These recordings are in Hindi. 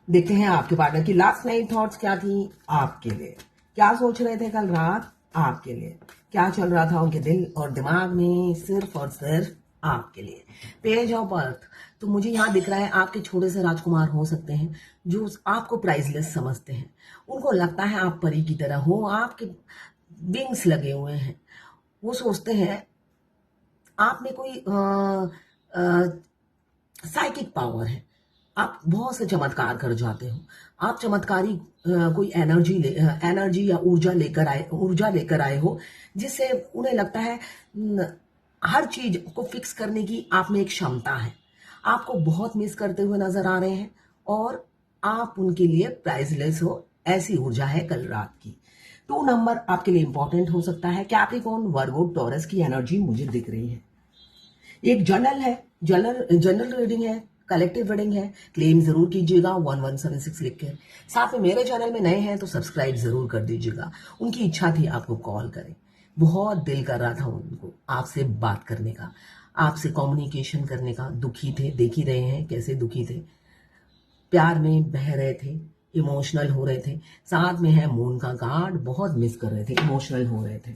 देखते हैं आपके पार्टनर की लास्ट नाइट थॉट्स क्या थी आपके लिए। क्या सोच रहे थे कल रात आपके लिए, क्या चल रहा था उनके दिल और दिमाग में, सिर्फ और सिर्फ आपके लिए। पेज ऑफ अर्थ, तो मुझे यहाँ दिख रहा है आपके छोटे से राजकुमार हो सकते हैं जो आपको प्राइसलेस समझते हैं। उनको लगता है आप परी की तरह हो, आपके विंग्स लगे हुए हैं। वो सोचते हैं आप में कोई साइकिक पावर है, आप बहुत से चमत्कार कर जाते हो। आप चमत्कारी कोई एनर्जी या ऊर्जा लेकर आए हो, जिससे उन्हें लगता है हर चीज को फिक्स करने की आप में एक क्षमता है। आपको बहुत मिस करते हुए नजर आ रहे हैं और आप उनके लिए प्राइसलेस हो, ऐसी ऊर्जा है कल रात की। 2 नंबर आपके लिए इंपॉर्टेंट हो सकता है। कैप्रिकॉर्न, वर्गो, टॉरस की एनर्जी मुझे दिख रही है। एक जर्नल है, जनरल रीडिंग है, कलेक्टिव रीडिंग है। क्लेम जरूर कीजिएगा 1176 लिख के। साथ में मेरे चैनल में नए हैं तो सब्सक्राइब जरूर कर दीजिएगा। उनकी इच्छा थी आपको कॉल करें, बहुत दिल कर रहा था उनको आपसे बात करने का, आपसे कम्युनिकेशन करने का। दुखी थे, देख ही रहे हैं कैसे दुखी थे, प्यार में बह रहे थे, इमोशनल हो रहे थे। साथ में है मून का कार्ड, बहुत मिस कर रहे थे, इमोशनल हो रहे थे।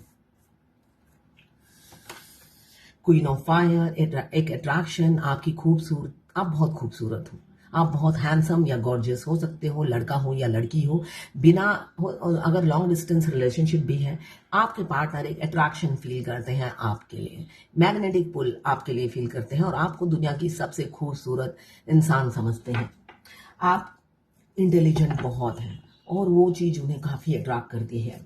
क्वीन ऑफ फायर, एक अट्रैक्शन, आपकी खूबसूरत, आप बहुत खूबसूरत हो, आप बहुत हैंडसम या गॉर्जियस हो सकते हो, लड़का हो या लड़की हो। बिना हो, अगर लॉन्ग डिस्टेंस रिलेशनशिप भी है, आपके पार्टनर एक अट्रैक्शन फील करते हैं आपके लिए, मैग्नेटिक पुल आपके लिए फील करते हैं और आपको दुनिया की सबसे खूबसूरत इंसान समझते हैं। आप इंटेलिजेंट बहुत हैं और वो चीज उन्हें काफी अट्रैक्ट करती है।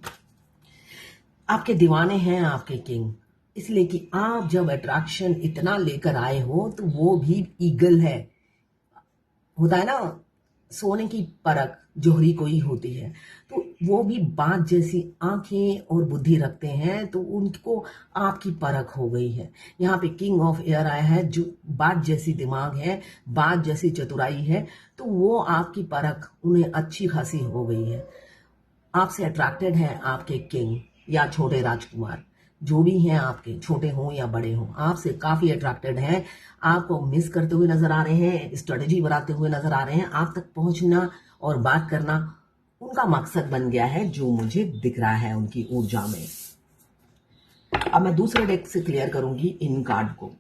आपके दीवाने हैं आपके किंग, इसलिए कि आप जब अट्रैक्शन इतना लेकर आए हो तो वो भी ईगल है। होता है ना, सोने की परख जोहरी कोई होती है, तो वो भी बात जैसी आंखें और बुद्धि रखते हैं, तो उनको आपकी परख हो गई है। यहाँ पे किंग ऑफ एयर आया है, जो बात जैसी दिमाग है, बात जैसी चतुराई है, तो वो आपकी परख उन्हें अच्छी खासी हो गई है। आपसे अट्रैक्टेड है आपके किंग या छोटे राजकुमार, जो भी हैं आपके, छोटे हों या बड़े हों, आपसे काफी अट्रैक्टेड हैं। आपको मिस करते हुए नजर आ रहे हैं, स्ट्रेटेजी बनाते हुए नजर आ रहे हैं। आप तक पहुंचना और बात करना उनका मकसद बन गया है, जो मुझे दिख रहा है उनकी ऊर्जा में। अब मैं दूसरे डेक से क्लियर करूंगी इन कार्ड को।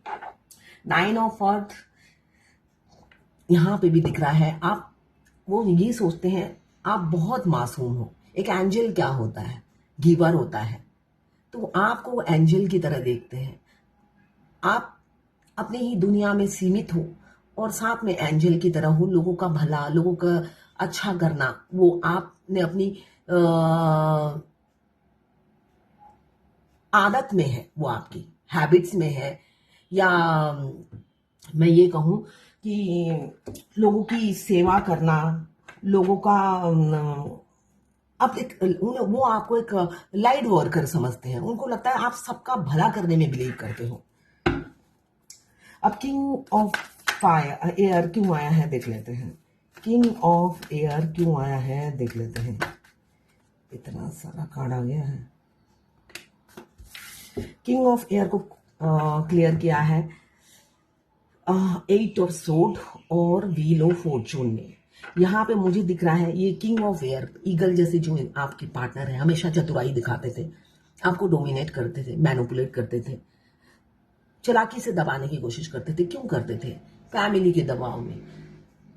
9 ऑफ अर्थ यहां पे भी दिख रहा है। आप वो ये सोचते हैं आप बहुत मासूम हो। एक एंजल क्या होता है, गिवर होता है, तो आपको एंजल की तरह देखते हैं। आप अपनी ही दुनिया में सीमित हो और साथ में एंजल की तरह हो, लोगों का भला, लोगों का अच्छा करना, वो आपने अपनी आदत में है, वो आपकी हैबिट्स में है। या मैं ये कहूं कि लोगों की सेवा करना, लोगों का अब एक वो आपको एक लाइट वर्कर समझते हैं। उनको लगता है आप सबका भला करने में बिलीव करते हो। अब किंग ऑफ फायर एयर क्यों आया है देख लेते हैं। किंग ऑफ एयर क्यों आया है देख लेते हैं। इतना सारा कार्ड आ गया है। किंग ऑफ एयर को क्लियर किया है 8 ऑफ सोड और व्हील ऑफ फॉर्चून ने। यहाँ पे मुझे दिख रहा है ये किंग ऑफ एयर, ईगल जैसे जो आपके पार्टनर है, हमेशा चतुराई दिखाते थे, आपको डोमिनेट करते थे, मैनिपुलेट करते थे, चालाकी से दबाने की कोशिश करते थे। क्यों करते थे? फैमिली के दबाव में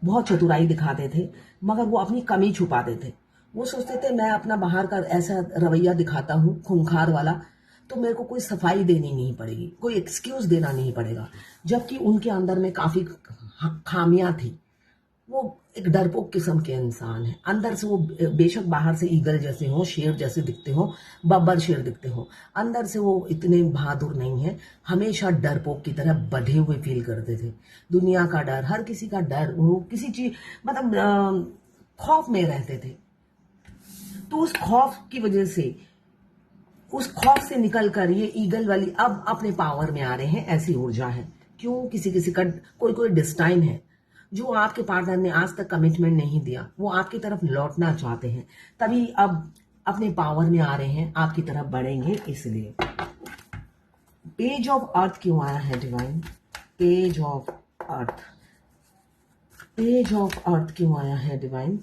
बहुत चतुराई दिखाते थे, मगर वो अपनी कमी छुपाते थे। वो सोचते थे मैं अपना बाहर का ऐसा रवैया दिखाता हूँ खूंखार वाला, तो मेरे को कोई सफाई देनी नहीं पड़ेगी, कोई एक्सक्यूज देना नहीं पड़ेगा। जबकि उनके अंदर में काफी खामियां थी। वो एक डरपोक किस्म के इंसान है अंदर से। वो बेशक बाहर से ईगल जैसे हो, शेर जैसे दिखते हो, बब्बर शेर दिखते हो, अंदर से वो इतने बहादुर नहीं है। हमेशा डरपोक की तरह बंधे हुए फील करते थे। दुनिया का डर, हर किसी का डर, वो किसी चीज मतलब खौफ में रहते थे। तो उस खौफ की वजह से, उस खौफ से निकलकर ये ईगल वाली अब अपने पावर में आ रहे हैं, ऐसी ऊर्जा है। क्यों? किसी किसी का कोई कोई डिस्टाइन है, जो आपके पार्टनर ने आज तक कमिटमेंट नहीं दिया, वो आपकी तरफ लौटना चाहते हैं, तभी अब अपने पावर में आ रहे हैं, आपकी तरफ बढ़ेंगे। इसलिए पेज ऑफ अर्थ क्यों आया है divine? Page of earth, page of earth क्यों आया है डिवाइन?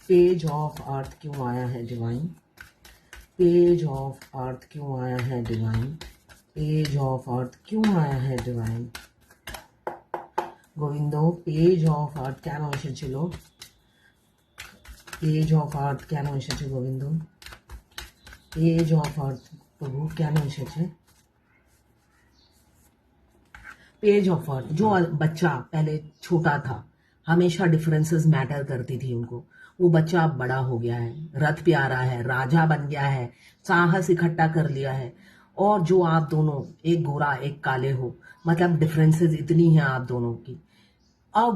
पेज ऑफ अर्थ क्यों आया है डिवाइन? पेज ऑफ अर्थ क्यों आया है डिवाइन? पेज ऑफ अर्थ क्यों आया है divine? Govinda, page of earth কেন এসেছিল? পেজ অফ আর্থ কেন এসেছে গোবিন্দ? পেজ অফ আর্থ প্রভু কেন এসেছে? पेज ऑफ अर्थ, जो बच्चा पहले छोटा था, हमेशा डिफरेंसेस मैटर करती थी उनको, वो बच्चा अब बड़ा हो गया है, रथ पे आ रहा है, राजा बन गया है, साहस इकट्ठा कर लिया है। और जो आप दोनों, एक गोरा एक काले हो, मतलब डिफरेंसेस इतनी हैं आप दोनों की। अब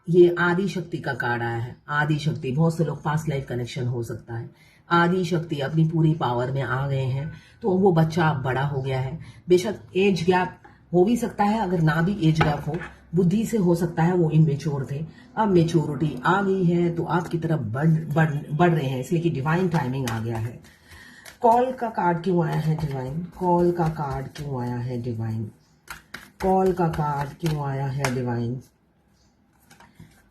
ये आदि शक्ति का कार्ड आया है। आदि शक्ति, बहुत से लोग पास्ट लाइफ कनेक्शन हो सकता है। आदि शक्ति अपनी पूरी पावर में आ गए हैं, तो वो बच्चा अब बड़ा हो गया है। बेशक एज गैप हो भी सकता है, अगर ना भी एज गैप हो, बुद्धि से हो सकता है वो इमेच्योर थे, अब मेच्योरिटी आ गई है, तो आपकी तरफ बढ़ रहे हैं, इसलिए कि डिवाइन टाइमिंग आ गया है। कॉल का कार्ड क्यों आया है डिवाइन? कॉल का कार्ड क्यों आया है डिवाइन? कॉल का कार्ड क्यों आया है डिवाइन?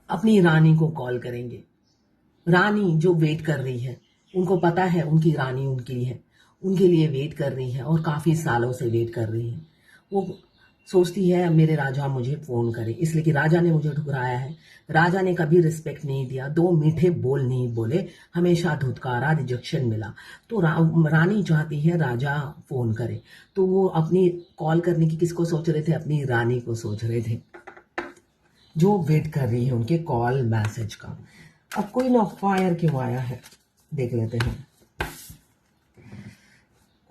अपनी रानी को कॉल करेंगे। रानी जो वेट कर रही है, उनको पता है उनकी रानी उनकी है, उनके लिए वेट कर रही है और काफी सालों से वेट कर रही है। वो सोचती है मेरे राजा मुझे फोन करे, इसलिए कि राजा ने मुझे ठुकराया है, राजा ने कभी रिस्पेक्ट नहीं दिया, दो मीठे बोल नहीं बोले, हमेशा धुतकारा, रिजेक्शन मिला। तो रानी चाहती है राजा फोन करे, तो वो अपनी कॉल करने की किसको सोच रहे थे? अपनी रानी को सोच रहे थे, जो वेट कर रही है उनके कॉल मैसेज का। अब क्वीन ऑफ फायर क्यों आया है, देख लेते हैं।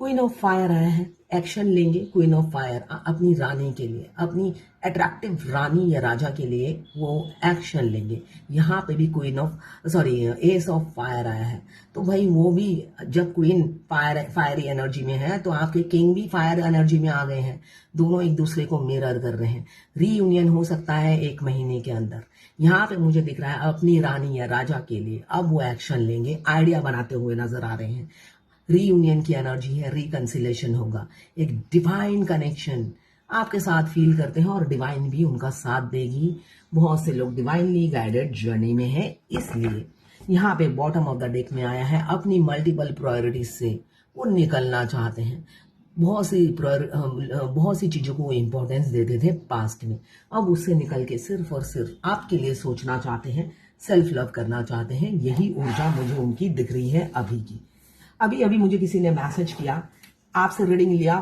क्वीन ऑफ फायर आया है, एक्शन लेंगे। क्वीन ऑफ फायर अपनी रानी के लिए, अपनी अट्रैक्टिव रानी या राजा के लिए वो एक्शन लेंगे। यहाँ पे भी एस ऑफ फायर आया है, तो भाई वो भी, जब क्वीन फायरी एनर्जी में है, तो आपके किंग भी फायर एनर्जी में आ गए हैं। दोनों एक दूसरे को मिरर कर रहे हैं। रीयूनियन हो सकता है 1 महीने के अंदर। यहाँ पे मुझे दिख रहा है अपनी रानी या राजा के लिए अब वो एक्शन लेंगे, आइडिया बनाते हुए नजर आ रहे हैं। रीयूनियन की एनर्जी है, रिकंसिलेशन होगा, एक डिवाइन कनेक्शन आपके साथ फील करते हैं और डिवाइन भी उनका साथ देगी। बहुत से लोग डिवाइनली गाइडेड जर्नी में है, इसलिए यहाँ पे बॉटम ऑफ द डेक में आया है, अपनी मल्टीपल प्रायोरिटीज से वो निकलना चाहते हैं। बहुत सी चीजों को इंपॉर्टेंस देते थे पास्ट में, अब उससे निकल के सिर्फ और सिर्फ आपके लिए सोचना चाहते हैं, सेल्फ लव करना चाहते हैं। यही ऊर्जा मुझे उनकी दिख रही है अभी की। अभी अभी मुझे किसी ने मैसेज किया, आपसे रीडिंग लिया,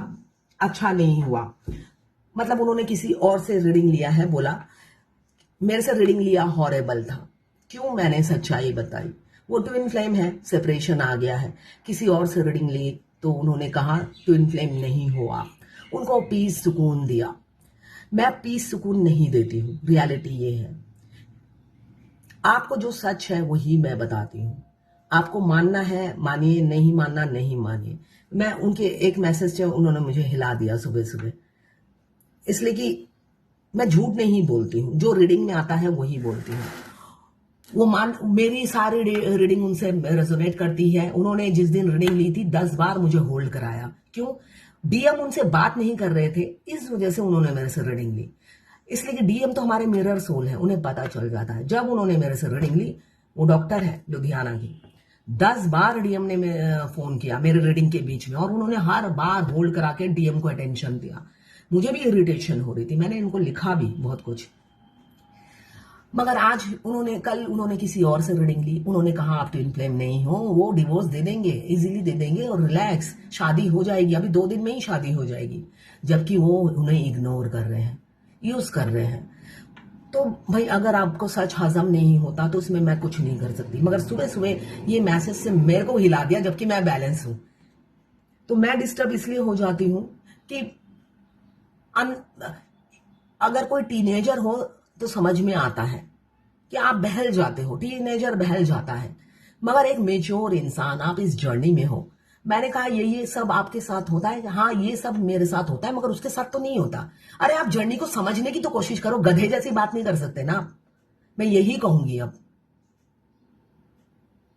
अच्छा नहीं हुआ, मतलब उन्होंने किसी और से रीडिंग लिया है, बोला मेरे से रीडिंग लिया हॉरेबल था। क्यों? मैंने सच्चाई बताई। वो ट्विन फ्लेम है, सेपरेशन आ गया है। किसी और से रीडिंग ली तो उन्होंने कहा ट्विन फ्लेम नहीं हो आप, उनको पीस सुकून दिया। मैं पीस सुकून नहीं देती हूँ, रियलिटी ये है। आपको जो सच है वही मैं बताती हूँ, आपको मानना है मानिए, नहीं मानना नहीं मानिए। मैं उनके एक मैसेज से उन्होंने मुझे हिला दिया सुबह सुबह, इसलिए कि मैं झूठ नहीं बोलती हूँ, जो रीडिंग में आता है वही बोलती हूँ। वो मेरी सारी रीडिंग उनसे रेजोनेट करती है। उन्होंने जिस दिन रीडिंग ली थी 10 बार मुझे होल्ड कराया। क्यों? डीएम उनसे बात नहीं कर रहे थे, इस वजह से उन्होंने मेरे से रीडिंग ली। इसलिए कि डीएम तो हमारे मिरर सोल है, उन्हें पता चल जाता है। जब उन्होंने मेरे से रीडिंग ली, वो डॉक्टर है लुधियाना की, 10 बार डीएम ने फोन किया मेरे रीडिंग के बीच में, और उन्होंने हर बार होल्ड करा के डीएम को अटेंशन दिया। मुझे भी इरिटेशन हो रही थी, मैंने इनको लिखा भी बहुत कुछ, मगर आज कल उन्होंने किसी और से रीडिंग ली। उन्होंने कहा आप ट्विन फ्लेम नहीं हो, वो डिवोर्स दे देंगे, इजीली दे देंगे और रिलैक्स, शादी हो जाएगी, अभी 2 दिन में ही शादी हो जाएगी। जबकि वो उन्हें इग्नोर कर रहे हैं, यूज कर रहे हैं। तो भाई अगर आपको सच हजम नहीं होता तो उसमें मैं कुछ नहीं कर सकती। मगर सुबह सुबह ये मैसेज से मेरे को हिला दिया, जबकि मैं बैलेंस हूं। तो मैं डिस्टर्ब इसलिए हो जाती हूं कि अगर कोई टीनेजर हो तो समझ में आता है कि आप बहल जाते हो, टीनेजर बहल जाता है। मगर एक मेच्योर इंसान, आप इस जर्नी में हो। मैंने कहा ये सब आपके साथ होता है, हाँ ये सब मेरे साथ होता है, मगर उसके साथ तो नहीं होता। अरे आप जर्नी को समझने की तो कोशिश करो, गधे जैसी बात नहीं कर सकते ना। मैं यही कहूंगी, अब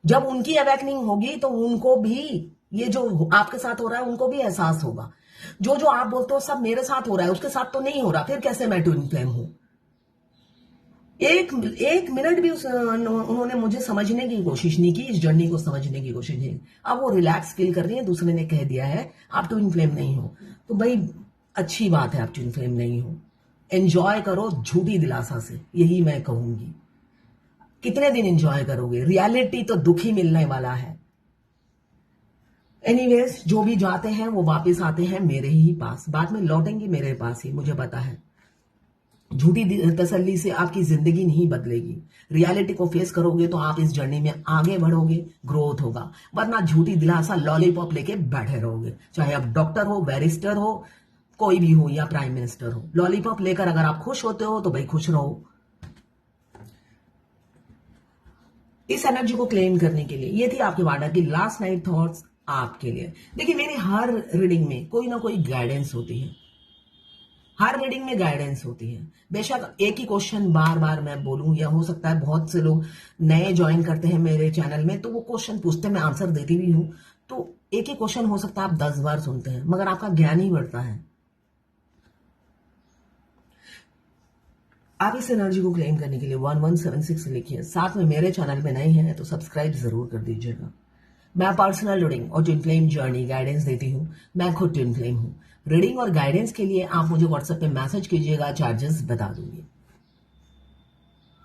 जब उनकी अवेकनिंग होगी तो उनको भी ये जो आपके साथ हो रहा है उनको भी एहसास होगा। जो आप बोलते हो सब मेरे साथ हो रहा है, उसके साथ तो नहीं हो रहा, फिर कैसे मैं ट्विन फ्लेम हूं? एक एक मिनट भी उन्होंने मुझे समझने की कोशिश नहीं की, इस जर्नी को समझने की कोशिश नहीं। अब वो रिलैक्स फील कर रही है, दूसरे ने कह दिया है आप ट्विन फ्लेम नहीं हो, तो भाई अच्छी बात है आप ट्विन फ्लेम नहीं हो, एंजॉय करो झूठी दिलासा से, यही मैं कहूंगी। कितने दिन एंजॉय करोगे, रियलिटी तो दुखी मिलने वाला है। एनीवेज, जो भी जाते हैं वो वापस आते हैं मेरे ही पास, बाद में लौटेंगे मेरे पास ही, मुझे पता है। झूठी तसल्ली से आपकी जिंदगी नहीं बदलेगी। रियलिटी को फेस करोगे तो आप इस जर्नी में आगे बढ़ोगे, ग्रोथ होगा, वरना झूठी दिलासा लॉलीपॉप लेके बैठे रहोगे। चाहे आप डॉक्टर हो, बैरिस्टर हो, कोई भी हो या प्राइम मिनिस्टर हो, लॉलीपॉप लेकर अगर आप खुश होते हो तो भाई खुश रहो। इस एनर्जी को क्लेम करने के लिए ये थी आपके वार्डा की लास्ट नाइट थॉट्स आपके लिए। देखिए, मेरी हर रीडिंग में कोई ना कोई गाइडेंस होती है, हर रीडिंग में गाइडेंस होती है। बेशक एक ही क्वेश्चन बार बार मैं बोलूं, या हो सकता है बहुत से लोग नए ज्वाइन करते हैं मेरे चैनल में, तो वो क्वेश्चन पूछते हैं, मैं आंसर देती भी हूं, तो एक ही क्वेश्चन हो सकता है आप 10 बार सुनते हैं, मगर आपका ज्ञान ही बढ़ता है। आप इस एनर्जी को क्लेम करने के लिए 1176 लिखिए, साथ में मेरे चैनल में नए हैं तो सब्सक्राइब जरूर कर दीजिएगा। मैं पर्सनल रीडिंग और ट्विन फ्लेम जर्नी गाइडेंस देती हूँ, मैं खुद ट्विन फ्लेम हूँ। रीडिंग और गाइडेंस के लिए आप मुझे व्हाट्सएप पे मैसेज कीजिएगा, चार्जेस बता दूंगी।